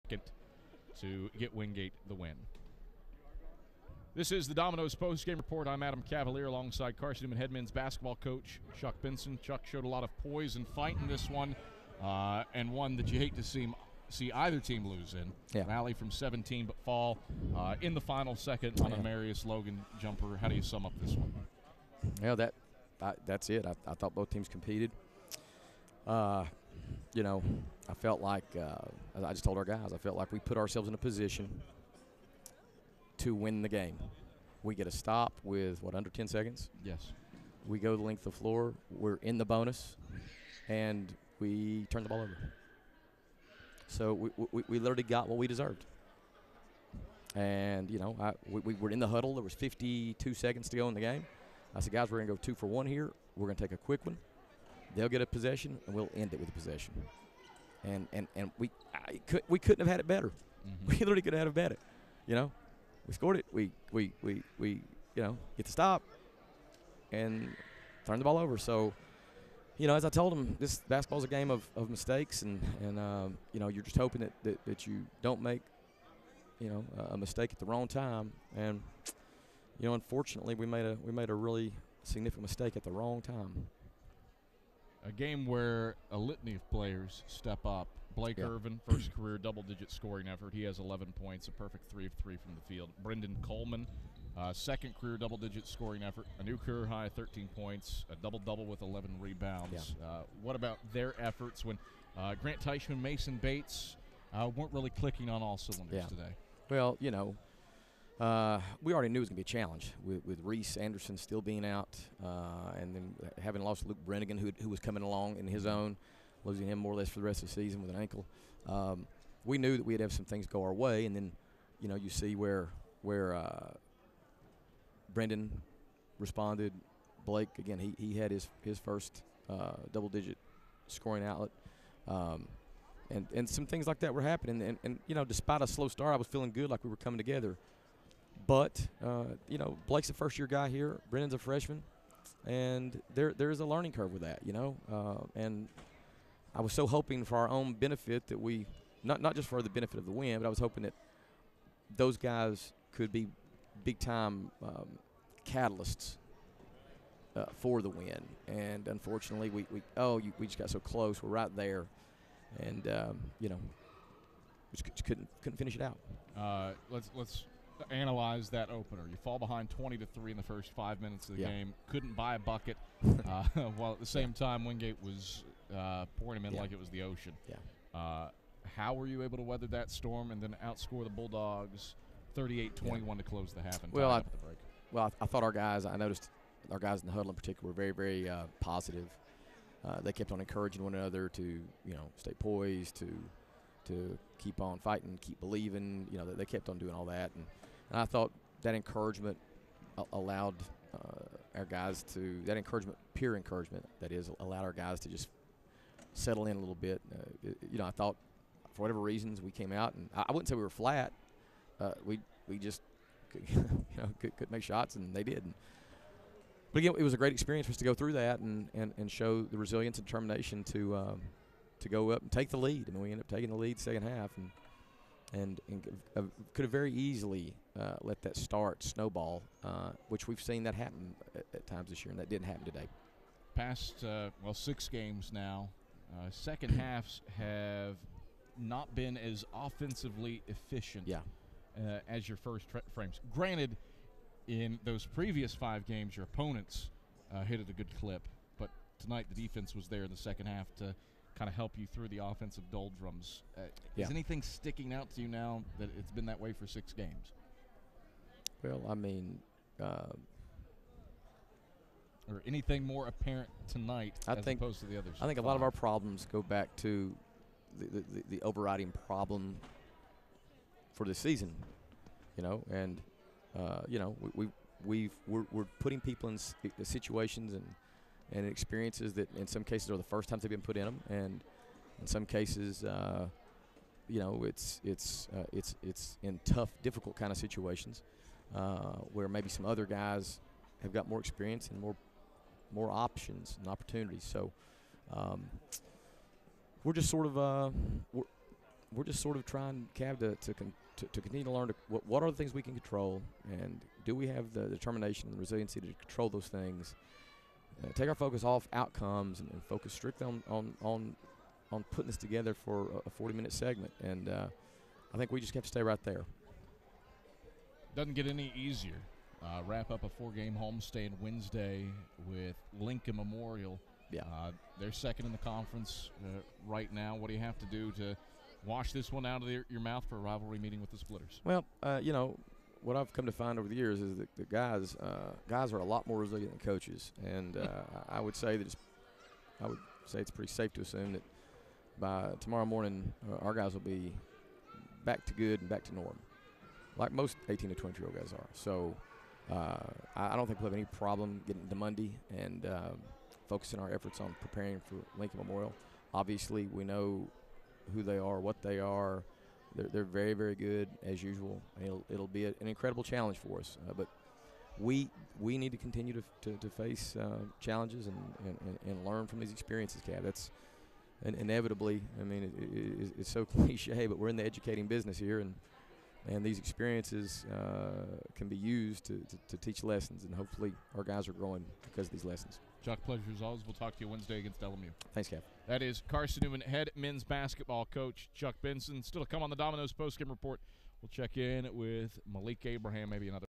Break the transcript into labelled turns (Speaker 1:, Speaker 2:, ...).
Speaker 1: to get Wingate the win. This is the Domino's post-game report. I'm Adam Cavalier alongside Carson-Newman head men's basketball coach Chuck Benson. Chuck showed a lot of poise and fight in this one, and one that you hate to see either team lose in.
Speaker 2: Yeah.
Speaker 1: Rally from 17 but fall in the final second on a Marius Logan jumper. How do you sum up this one?
Speaker 2: Yeah, that's it. I thought both teams competed. I felt like, I just told our guys, I felt like we put ourselves in a position to win the game. We get a stop with, under 10 seconds?
Speaker 1: Yes.
Speaker 2: We go the length of the floor. We're in the bonus, and we turn the ball over. So we literally got what we deserved. And, we were in the huddle. There was 52 seconds to go in the game. I said, guys, we're going to go 2 for 1 here. We're going to take a quick one. They'll get a possession, and we'll end it with a possession. And we couldn't have had it better. Mm-hmm. We literally could have had it better. We scored it. We get the stop and turn the ball over. So, as I told them, this basketball's a game of mistakes, and you're just hoping that you don't make, a mistake at the wrong time. And, unfortunately, we made a really significant mistake at the wrong time.
Speaker 1: A game where a litany of players step up. Blake Irvin, first career double-digit scoring effort. He has 11 points, a perfect 3 of 3 from the field. Brendan Coleman, second career double-digit scoring effort, a new career high, 13 points, a double-double with 11 rebounds. Yeah. What about their efforts when Grant Teichman, Mason Bates weren't really clicking on all cylinders today?
Speaker 2: Well, we already knew it was going to be a challenge with Reese Anderson still being out, and then having lost Luke Brennigan, who was coming along in his own, losing him more or less for the rest of the season with an ankle. We knew that we'd have some things go our way, and then, you see where Brendan responded. Blake, again, he had his first double-digit scoring outlet. And some things like that were happening. And despite a slow start, I was feeling good, like we were coming together. But, Blake's a first-year guy here. Brendan's a freshman. And there's a learning curve with that, And I was so hoping for our own benefit that we, not just for the benefit of the win, but I was hoping that those guys could be big-time catalysts for the win. And unfortunately, we just got so close. We're right there. And, just couldn't finish it out.
Speaker 1: Let's analyze that opener. You fall behind 20-3 in the first 5 minutes of the game. Couldn't buy a bucket, while at the same time Wingate was pouring him in like it was the ocean. Yeah. How were you able to weather that storm and then outscore the Bulldogs 38-21 to close the half and tie up at the break?
Speaker 2: Well, I thought I noticed our guys in the huddle in particular were very, very positive. They kept on encouraging one another to, stay poised, to keep on fighting, keep believing. They kept on doing all that, and I thought that encouragement allowed our guys to peer encouragement, that is, allowed our guys to just settle in a little bit. I thought for whatever reasons we came out, and I wouldn't say we were flat. We just could make shots, and they did. But again, it was a great experience for us to go through that and show the resilience and determination to go up and take the lead. I mean, we ended up taking the lead second half, and could have very easily let that start snowball, which we've seen that happen at times this year, and that didn't happen today.
Speaker 1: Past 6 games now, second halves have not been as offensively efficient as your first frames. Granted, in those previous 5 games, your opponents hit at a good clip, but tonight the defense was there in the second half to kind of help you through the offensive doldrums. Is anything sticking out to you now that it's been that way for 6 games?
Speaker 2: Well, I mean,
Speaker 1: or anything more apparent tonight opposed to the others?
Speaker 2: I think a lot of our problems go back to the overriding problem for this season, and we're putting people in situations and experiences that in some cases are the first times they've been put in them, and in some cases, it's in tough, difficult kind of situations where maybe some other guys have got more experience and more options and opportunities. So we're just sort of we're just sort of trying, Cav, to continue to learn what are the things we can control, and do we have the determination and resiliency to control those things. Take our focus off outcomes and focus strictly on putting this together for a 40-minute segment. And I think we just have to stay right there.
Speaker 1: Doesn't get any easier. Wrap up a 4-game homestand Wednesday with Lincoln Memorial.
Speaker 2: Yeah.
Speaker 1: They're second in the conference right now. What do you have to do to wash this one out of your mouth for a rivalry meeting with the Splitters?
Speaker 2: Well, what I've come to find over the years is that the guys are a lot more resilient than coaches, and I would say it's pretty safe to assume that by tomorrow morning our guys will be back to good and back to norm, like most 18 to 20-year-old guys are. So I don't think we'll have any problem getting to Monday and focusing our efforts on preparing for Lincoln Memorial. Obviously, we know who they are, what they are. They're very, very good as usual. It'll be an incredible challenge for us. But we need to continue to face challenges and learn from these experiences, Cav. That's inevitably. I mean, it's so cliche, but we're in the educating business here, and these experiences can be used to teach lessons, and hopefully our guys are growing because of these lessons.
Speaker 1: Chuck, pleasure as always. We'll talk to you Wednesday against LMU.
Speaker 2: Thanks, Cav.
Speaker 1: That is Carson-Newman head men's basketball coach Chuck Benson. Still to come on the Domino's postgame report. We'll check in with Malik Abraham, maybe another